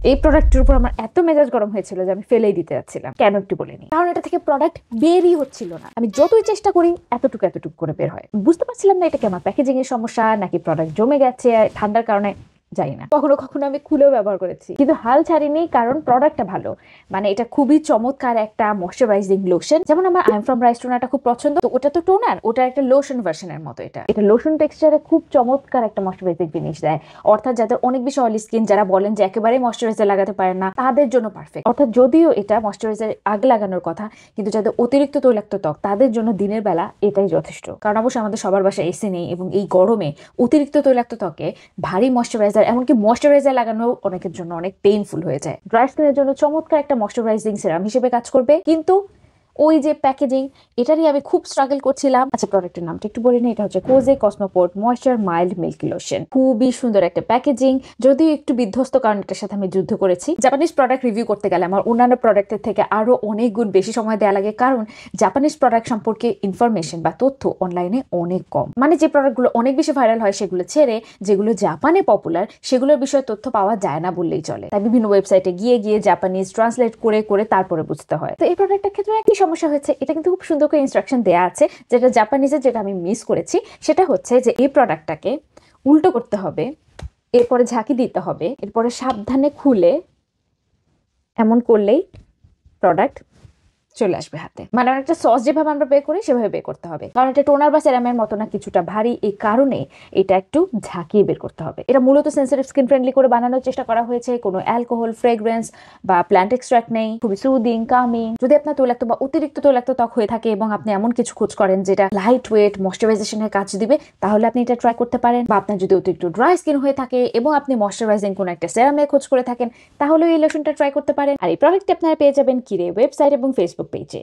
এই প্রোডাক্টের উপর আমার এত মেজাজ গরম হয়েছিল যে আমি ফেলেই দিতে যাচ্ছিলাম। কেন একটু বলে নিই। কারণ এটা থেকে প্রোডাক্ট বেরই হচ্ছিল না। আমি যতই চেষ্টা করি এতটুকু এতটুকু করে বের হয়। বুঝতে পারছিলাম না এটা কি আমার প্যাকেজিং এর সমস্যা নাকি প্রোডাক্ট জমে গেছে ঠান্ডার কারণে, জানি না। কখনো কখনো আমি খুলেও ব্যবহার করেছি, কিন্তু হাল ছাড়িনি, কারণ প্রোডাক্টটা ভালো। মানে এটা খুবই চমৎকার একটা ময়শ্চারাইজিং লোশন। যেমন আমার আই এম ফ্রম রাইস টোনারটা খুব পছন্দ, তো ওটা তো টোনার, ওটা একটা লোশন ভার্সনের মতো। এটা এটা লোশন টেক্সচারে খুব চমৎকার একটা ময়শ্চারাইজিং ফিনিশ দেয়। অর্থাৎ যাদের অনেক বেশি অয়েলি স্কিন, যারা বলেন যে একেবারেই ময়শ্চারাইজার লাগাতে পারেন না, তাদের জন্য পারফেক্ট। অর্থাৎ যদিও এটা ময়শ্চারাইজার আগে লাগানোর কথা, কিন্তু যাদের অতিরিক্ত তৈলাক্ত ত্বক তাদের জন্য দিনের বেলা এটাই যথেষ্ট। কারণ অবশ্যই আমাদের সবার বাসায় এসি নেই, এবং এই গরমে অতিরিক্ত তৈলাক্ত ত্বকে ভারী ময়শ্চারাইজার, এমনকি ময়শ্চারাইজার লাগানো অনেকের জন্য অনেক পেইনফুল হয়ে যায়। ড্রাই স্কিনের জন্য চমৎকার একটা ময়শ্চারাইজিং সিরাম হিসেবে কাজ করবে। কিন্তু ওই যে প্যাকেজিং, এটারই আমি খুব স্ট্রাগল করছিলাম। আচ্ছা, প্রোডাক্টের নামটা একটু বলে নিই। এটা হচ্ছে কোজে কসমোপোর্ট ময়েশ্চার মাইল্ড মিল্কি লোশন। খুবই সুন্দর একটা প্যাকেজিং, যদিও একটু বিধ্বস্ত, কারণ এটার সাথে আমি যুদ্ধ করেছি। জাপানিজ প্রোডাক্ট রিভিউ করতে গেলে আমার অন্যান্য প্রোডাক্টের থেকে আরো অনেক গুণ বেশি সময় দেওয়া লাগে, কারণ জাপানিজ প্রোডাক্ট সম্পর্কে ইনফরমেশন বা তথ্য অনলাইনে অনেক কম। মানে যে প্রোডাক্টগুলো অনেক বেশি ভাইরাল হয় সেগুলো ছেড়ে যেগুলো জাপানে পপুলার সেগুলোর বিষয়ে তথ্য পাওয়া যায় না বললেই চলে। তাই বিভিন্ন ওয়েবসাইটে গিয়ে গিয়ে জাপানিজ ট্রান্সলেট করে করে তারপরে বুঝতে হয়। তো এই প্রোডাক্টের ক্ষেত্রে একই সমস্যা হয়েছে। এটা কিন্তু খুব সুন্দর করে ইনস্ট্রাকশন দেওয়া আছে। যেটা জাপানিজে, যেটা আমি মিস করেছি, সেটা হচ্ছে যে এই প্রোডাক্টটাকে উল্টো করতে হবে, এরপরে ঝাঁকি দিতে হবে, এরপরে সাবধানে খুলে এমন করলেই প্রোডাক্ট চলে আসবে হাতে। মানে একটা সস যেভাবে আমরা বের করি সেভাবে বের করতে হবে, কারণ এটা টোনার বা সেরামের মতো না, কিছুটা ভারী। এই কারণে এটা একটু ঝাঁকিয়ে বের করতে হবে। এটা মূলত সেন্সিটিভ স্কিন ফ্রেন্ডলি করে বানানোর চেষ্টা করা হয়েছে। কোনো অ্যালকোহল, ফ্রেগ্রেন্স বা প্ল্যান্ট এক্সট্রাক্ট নেই। খুবই সুদিং, কামিং। যদি আপনার তৈলাক্ত বা অতিরিক্ত তৈলাক্ত ত্বক হয়ে থাকে এবং আপনি এমন কিছু খোঁজ করেন যেটা লাইট ওয়েট ময়শ্চারাইজেশনের কাজ দিবে, তাহলে আপনি এটা ট্রাই করতে পারেন। বা আপনার যদি অতিরিক্ত ড্রাই স্কিন হয়ে থাকে এবং আপনি ময়শ্চারাইজিং কোনো একটা সেরামের খোঁজ করে থাকেন, তাহলে এই লোশনটা ট্রাই করতে পারেন। আর এই প্রোডাক্টটি আপনারা পেয়ে যাবেন কিরে ওয়েবসাইট এবং ফেসবুক পেজে।